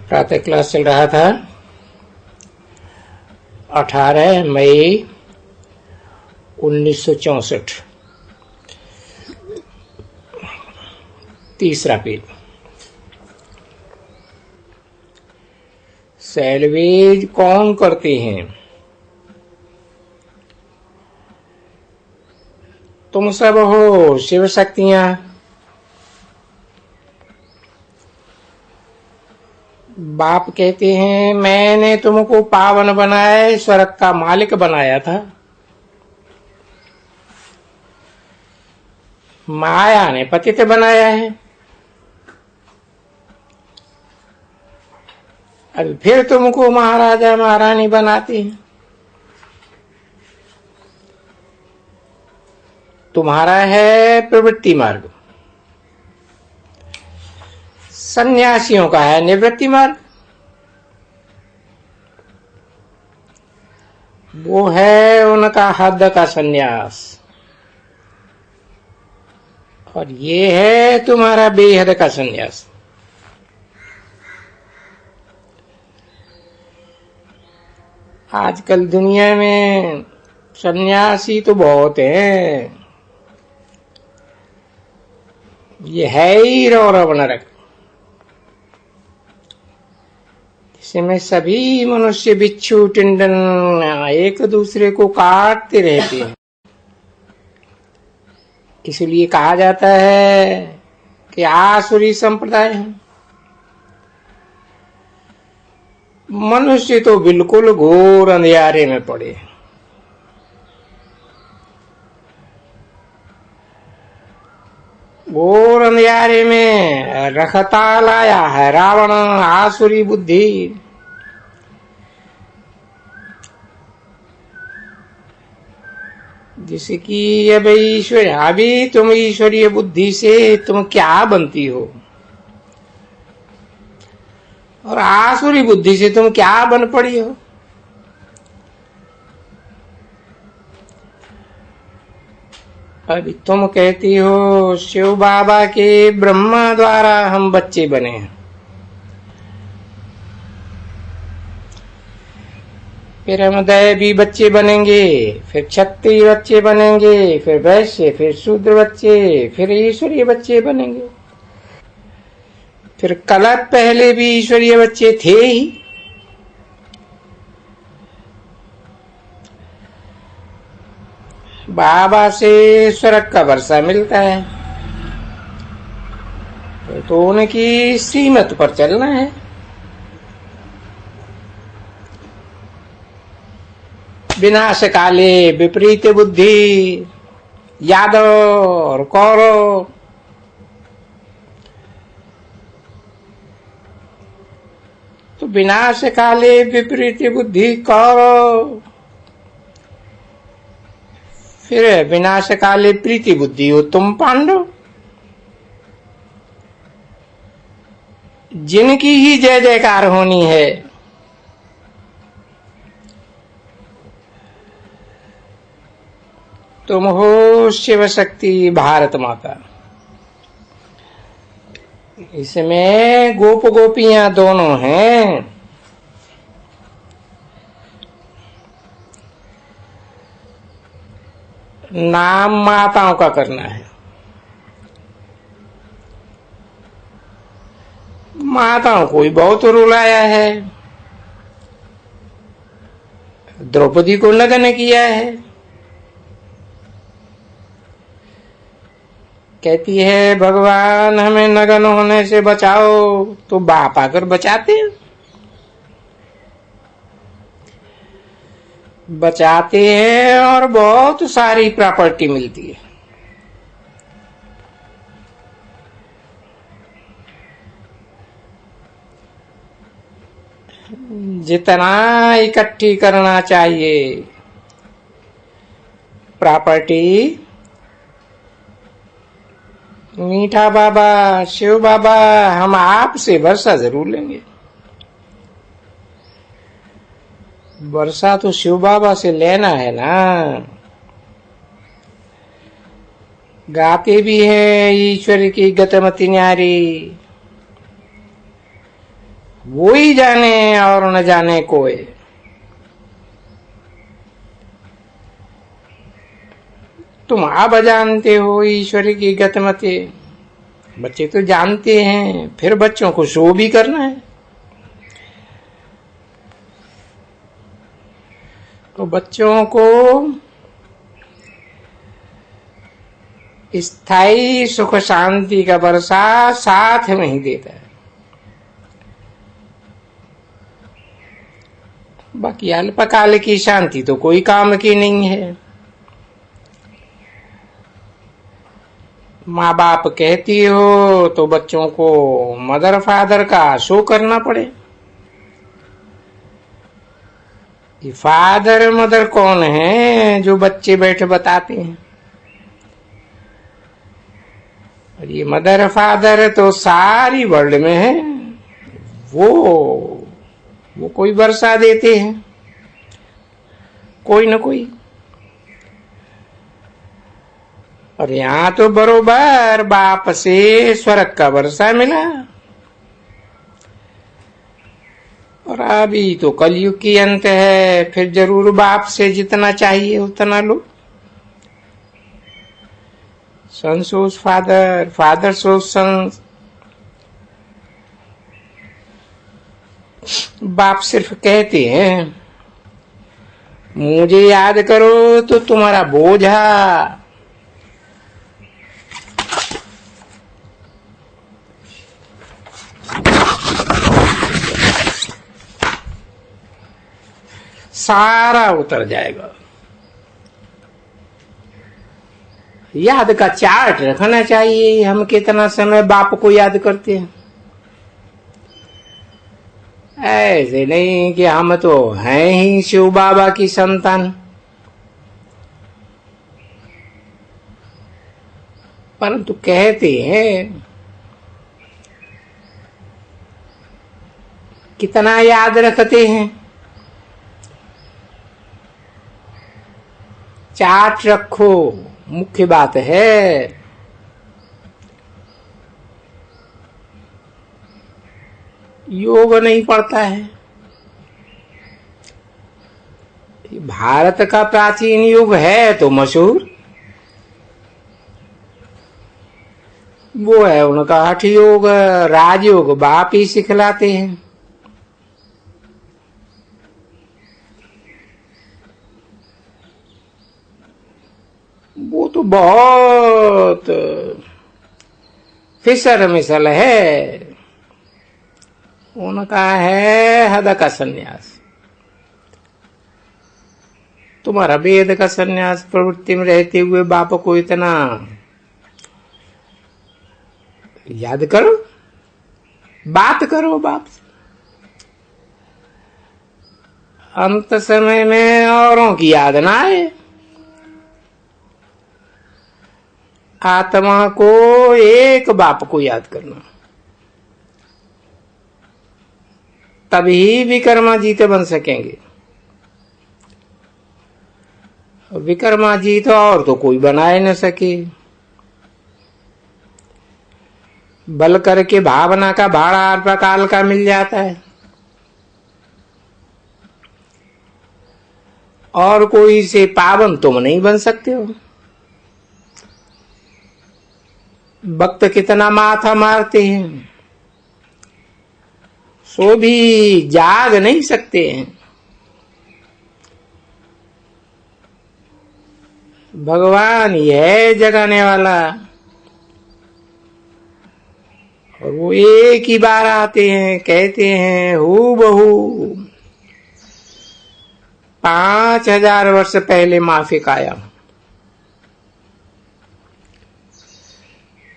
प्रातः क्लास चल रहा था। 18 मई 1964, तीसरा पेज। सैलवेज कौन करते हैं? तुम सब हो शिव शक्तियां। बाप कहते हैं मैंने तुमको पावन बनाया, स्वर्ग का मालिक बनाया था। माया ने पतित बनाया है। अब फिर तुमको महाराजा महारानी बनाती है। तुम्हारा है प्रवृत्ति मार्ग, सन्यासियों का है निवृत्ति मार्ग। वो है उनका हद का सन्यास, और ये है तुम्हारा बेहद का सन्यास। आजकल दुनिया में सन्यासी तो बहुत हैं। ये है ही रौरव नरक, इसमें सभी मनुष्य बिच्छू टिंडन एक दूसरे को काटते रहते हैं। इसलिए कहा जाता है कि आसुरी संप्रदाय है। मनुष्य तो बिल्कुल घोर अंधियारे में पड़े हैं। घोर अंधियारे में रखता लाया है रावण आसुरी बुद्धि। जिसकी अब ईश्वर, अभी तुम ईश्वरीय बुद्धि से तुम क्या बनती हो, और आसुरी बुद्धि से तुम क्या बन पड़ी हो। अभी तुम कहती हो शिव बाबा के ब्रह्मा द्वारा हम बच्चे बने हैं। फिर हम दैवी बच्चे बनेंगे, फिर क्षत्रिय बच्चे बनेंगे, फिर वैश्य, फिर शूद्र बच्चे, फिर ईश्वरीय बच्चे बनेंगे। फिर कल्प पहले भी ईश्वरीय बच्चे थे ही। बाबा से स्वर्ग का वर्षा मिलता है, तो उनकी श्रीमत पर चलना है। विनाश काले विपरीत बुद्धि, यादव और कौरव। तो विनाश काले विपरीत बुद्धि कौरव, फिर विनाश काले प्रीति बुद्धि हो तुम पांडव। जिनकी ही जय जयकार होनी है, तुम हो शिव शक्ति भारत माता। इसमें गोप गोपियां दोनों हैं। नाम माताओं का करना है। माताओं को ही बहुत रुलाया है, द्रौपदी को नग्न किया है। कहती है भगवान हमें नग्न होने से बचाओ, तो बाप आकर बचाते हैं। बचाते हैं और बहुत सारी प्रॉपर्टी मिलती है। जितना इकट्ठी करना चाहिए प्रॉपर्टी, मीठा बाबा शिव बाबा हम आपसे वर्षा जरूर लेंगे। वर्षा तो शिव बाबा से लेना है ना। गाते भी हैं ईश्वर की गतमति न्यारी, वो ही जाने और न जाने कोई। तुम अब जानते हो ईश्वर की गतिमति। बच्चे तो जानते हैं, फिर बच्चों को शो भी करना है। तो बच्चों को स्थायी सुख शांति का वर्षा साथ में ही देता है। बाकी अल्पकाल की शांति तो कोई काम की नहीं है। माँ बाप कहती हो तो बच्चों को मदर फादर का शो करना पड़े। ये फादर मदर कौन है जो बच्चे बैठे बताते हैं? और ये मदर फादर तो सारी वर्ल्ड में है। वो कोई वर्षा देते हैं, कोई न कोई। और यहाँ तो बरोबर बाप से स्वर्ग का वर्षा मिला। और अभी तो कलयुग की अंत है, फिर जरूर बाप से जितना चाहिए उतना लो। सन सोस फादर, फादर सोस सन। बाप सिर्फ कहते हैं मुझे याद करो तो तुम्हारा बोझा सारा उतर जाएगा। याद का चार्ट रखना चाहिए, हम कितना समय बाप को याद करते हैं। ऐसे नहीं कि हम तो हैं ही शिव बाबा की संतान। परंतु कहते हैं कितना याद रखते हैं। चार्ट रखो, मुख्य बात है। योग नहीं पड़ता है। भारत का प्राचीन युग है तो मशहूर, वो है उनका हठ योग, राजयोग बाप ही सिखलाते हैं। वो तो बहुत फिसर मिसल है। उनका है हद का सन्यास। तुम्हारा वेद का सन्यास प्रवृत्ति में रहते हुए बाप को इतना याद करो, बात करो बाप से। अंत समय में औरों की याद ना आए। आत्मा को एक बाप को याद करना, तभी विक्रमाजीत बन सकेंगे। विक्रमाजीत और तो कोई बनाए न सके। बल करके भावना का भाड़ा अल्पकाल का मिल जाता है, और कोई से पावन तुम नहीं बन सकते हो। भक्त कितना माथा मारते हैं, सो भी जाग नहीं सकते हैं। भगवान यह जगाने वाला, और वो एक ही बार आते हैं, कहते हैं हूबहू 5000 वर्ष पहले माफिक आया,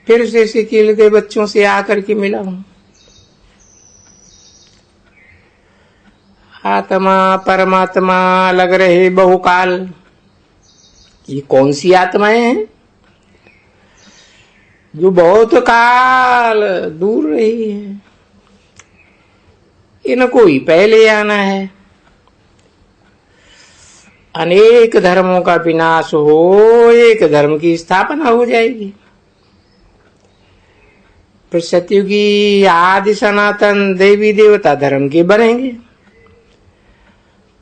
फिर से सिकील के बच्चों से आकर के मिला हूं। आत्मा परमात्मा लग रहे बहुकाल। ये कौन सी आत्माएं हैं जो बहुत काल दूर रही है? इनको ही पहले आना है। अनेक धर्मों का विनाश हो, एक धर्म की स्थापना हो जाएगी। फिर सतयुगी आदि सनातन देवी देवता धर्म के बनेंगे,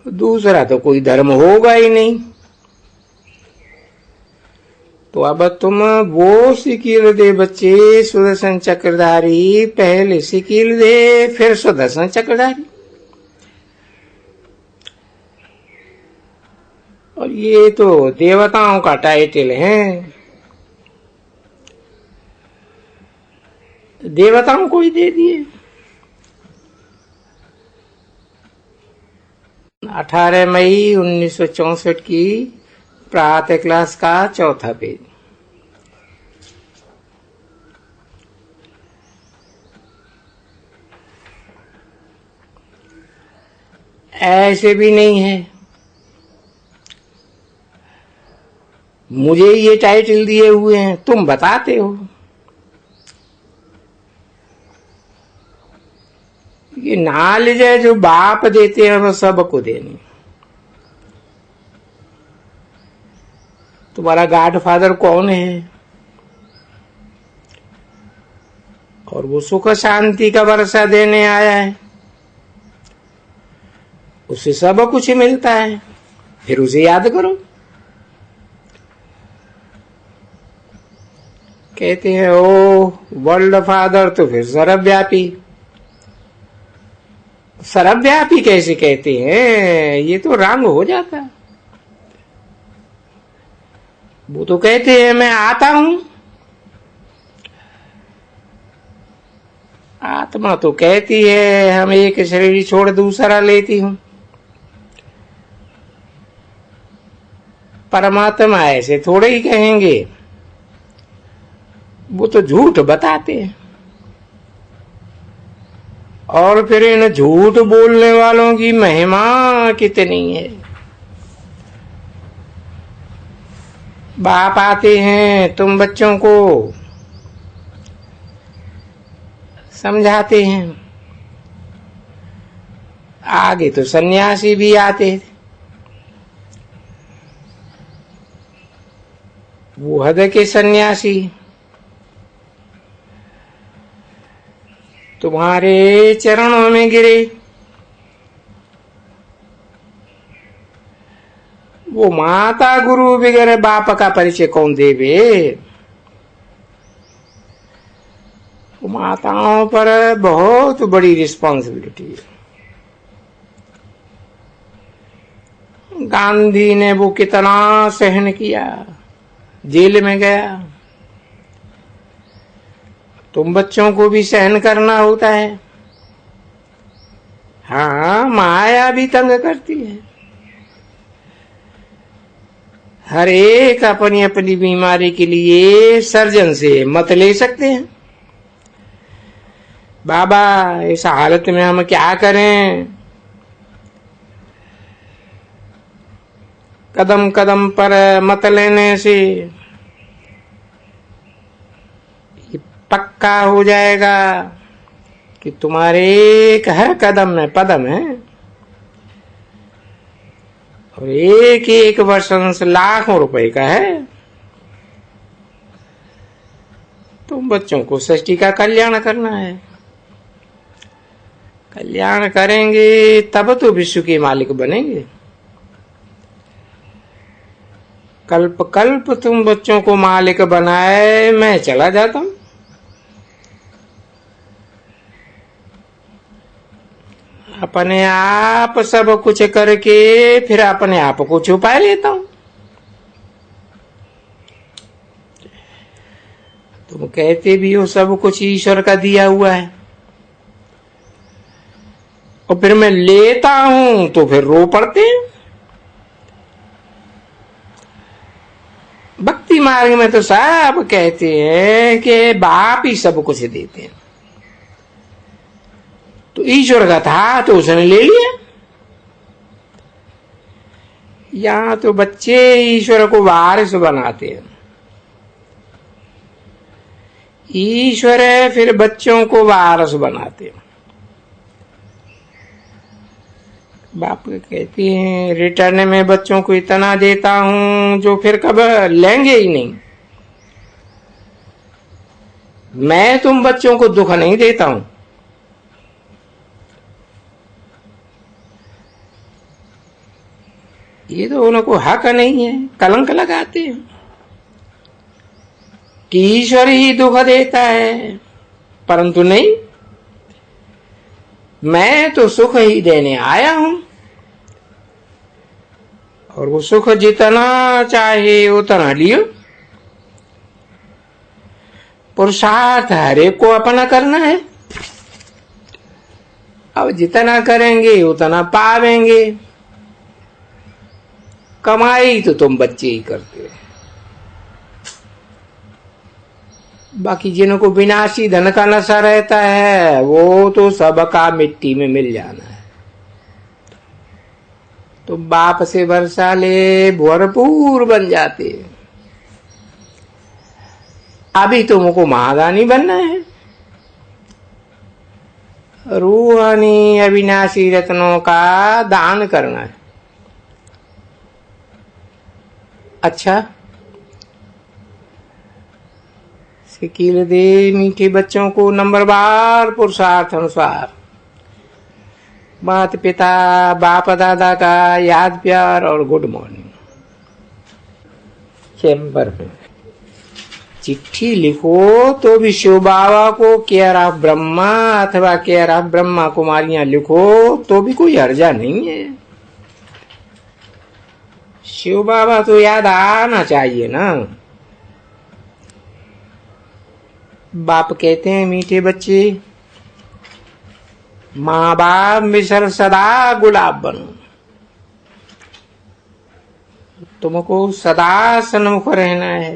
दूसरा तो कोई धर्म होगा ही नहीं। तो अब तुम वो सिकील दे बच्चे सुदर्शन चक्रधारी, पहले सिकील दे फिर सुदर्शन चक्रधारी। और ये तो देवताओं का टाइटल है, देवताओं को ही दे दिए। 18 मई 1964 की प्रातः क्लास का चौथा पेज। ऐसे भी नहीं है, मुझे ये टाइटल दिए हुए हैं, तुम बताते हो। ये नॉलेज है जो बाप देते हैं वो सबको देनी। तुम्हारा गॉड फादर कौन है? और वो सुख शांति का वर्षा देने आया है, उसे सब कुछ मिलता है, फिर उसे याद करो। कहते हैं ओ वर्ल्ड फादर, तो फिर सर्वव्यापी। सर्वव्यापी कैसे कहते हैं? ये तो रंग हो जाता है। वो तो कहते हैं मैं आता हूं, आत्मा तो कहती है हम एक शरीर छोड़ दूसरा लेती हूं। परमात्मा ऐसे थोड़े ही कहेंगे, वो तो झूठ बताते हैं। और फिर इन झूठ बोलने वालों की महिमा कितनी है। बाप आते हैं, तुम बच्चों को समझाते हैं। आगे तो सन्यासी भी आते थे, वो हद के सन्यासी तुम्हारे चरणों में गिरे। वो माता गुरु वगैरह बाप का परिचय कौन देवे? वो माताओं पर बहुत बड़ी रिस्पॉन्सिबिलिटी है। गांधी ने वो कितना सहन किया, जेल में गया। तुम बच्चों को भी सहन करना होता है। हाँ, माया भी तंग करती है। हर एक अपनी अपनी बीमारी के लिए सर्जन से मत ले सकते हैं। बाबा इस हालत में हम क्या करें? कदम कदम पर मत लेने से पक्का हो जाएगा कि तुम्हारे एक हर कदम में पदम है, और एक एक वर्षन से लाखों रुपए का है। तुम बच्चों को सृष्टि का कल्याण करना है। कल्याण करेंगे तब तो विश्व के मालिक बनेंगे। कल्प कल्प तुम बच्चों को मालिक बनाए, मैं चला जाता हूं। अपने आप सब कुछ करके फिर अपने आप को छुपा लेता हूं। तुम कहते भी हो सब कुछ ईश्वर का दिया हुआ है, और फिर मैं लेता हूं तो फिर रो पड़ते हैं। भक्ति मार्ग में तो सब कहते हैं कि बाप ही सब कुछ देते हैं। तो ईश्वर का था तो उसने ले लिया। यहां तो बच्चे ईश्वर को वारिस बनाते हैं। ईश्वर है फिर बच्चों को वारिस बनाते हैं। बाप कहती हैं रिटर्न में बच्चों को इतना देता हूं जो फिर कब लेंगे ही नहीं। मैं तुम बच्चों को दुख नहीं देता हूं। ये तो उनको हक नहीं है, कलंक लगाते हैं कि ईश्वर ही दुख देता है, परंतु नहीं, मैं तो सुख ही देने आया हूं, और वो सुख जितना चाहे उतना लियो। पुरुषार्थ हर एक को अपना करना है। अब जितना करेंगे उतना पावेंगे। कमाई तो तुम बच्चे ही करते हो, बाकी जिनको विनाशी धन का नशा रहता है वो तो सबका मिट्टी में मिल जाना है। तो बाप से वर्षा ले भरपूर बन जाते। अभी तुमको महादानी बनना है, रूहानी अविनाशी रत्नों का दान करना है। अच्छा, सिकील दे मीठे बच्चों को नंबरवार पुरुषार्थ अनुसार माता पिता बाप दादा का याद प्यार और गुड मॉर्निंग। चैम्बर में चिट्ठी लिखो तो भी शिव बाबा को केयर ऑफ ब्रह्मा अथवा केयर ऑफ ब्रह्मा कुमारियां लिखो तो भी कोई हर्जा नहीं है। शिव बाबा तो याद आना चाहिए ना। बाप कहते हैं मीठे बच्चे, माँ बाप मिसर सदा गुलाब बनो। तुमको सदा सन्मुख रहना है।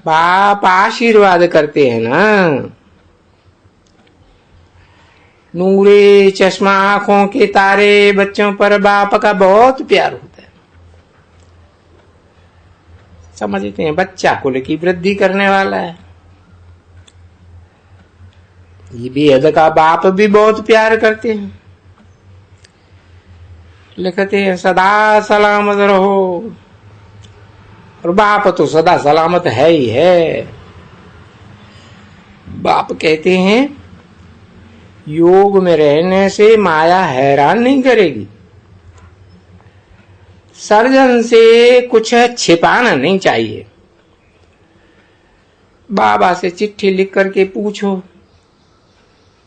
बाप आशीर्वाद करते हैं ना। नूरे चश्मा आंखों के तारे बच्चों पर बाप का बहुत प्यार होता है। समझते हैं बच्चा कुल की वृद्धि करने वाला है। ये बेहद का बाप भी बहुत प्यार करते हैं। लिखते हैं सदा सलामत रहो, और बाप तो सदा सलामत है ही है। बाप कहते हैं योग में रहने से माया हैरान नहीं करेगी। सर्जन से कुछ छिपाना नहीं चाहिए। बाबा से चिट्ठी लिख करके पूछो,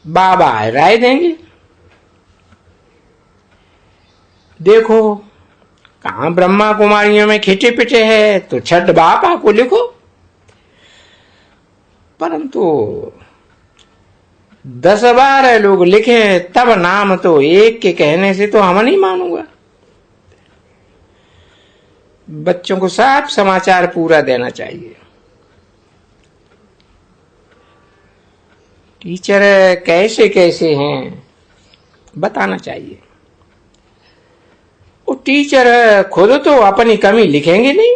बाबा राय देंगे। देखो कहां ब्रह्मा कुमारियों में खिटे पिटे है तो छठ बाबा को लिखो, परंतु 10-12 लोग लिखे तब नाम तो एक के कहने से तो हम नहीं मानूंगा। बच्चों को साफ समाचार पूरा देना चाहिए। टीचर कैसे कैसे हैं बताना चाहिए। वो टीचर खुद तो अपनी कमी लिखेंगे नहीं,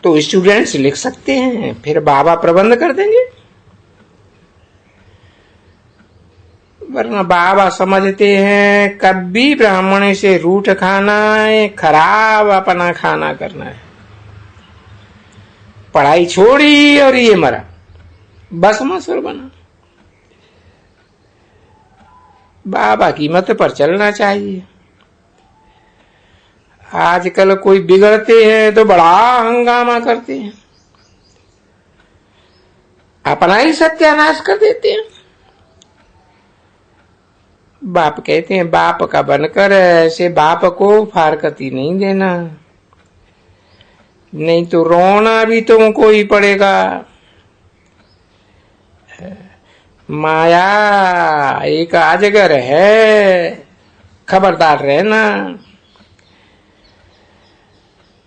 तो स्टूडेंट्स लिख सकते हैं, फिर बाबा प्रबंध कर देंगे। वरना बाबा समझते हैं कभी ब्राह्मण से रूठ खाना है, खराब अपना खाना करना है। पढ़ाई छोड़ी और ये मरा, बस मसुर बना। बाबा की मत पर चलना चाहिए। आजकल कोई बिगड़ते हैं तो बड़ा हंगामा करते हैं, अपना ही सत्यानाश कर देते हैं। बाप कहते हैं बाप का बनकर ऐसे बाप को फारकती नहीं देना, नहीं तो रोना भी तुमको ही पड़ेगा। माया एक अजगर है, खबरदार रहना।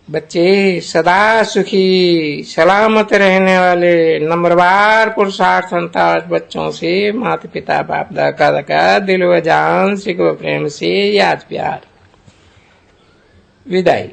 बच्चे सदा सुखी सलामत रहने वाले नंबरवार पुरुषार्थ बच्चों से माता पिता बाप दादा का दिल व जान से प्रेम से याद प्यार। विदाई।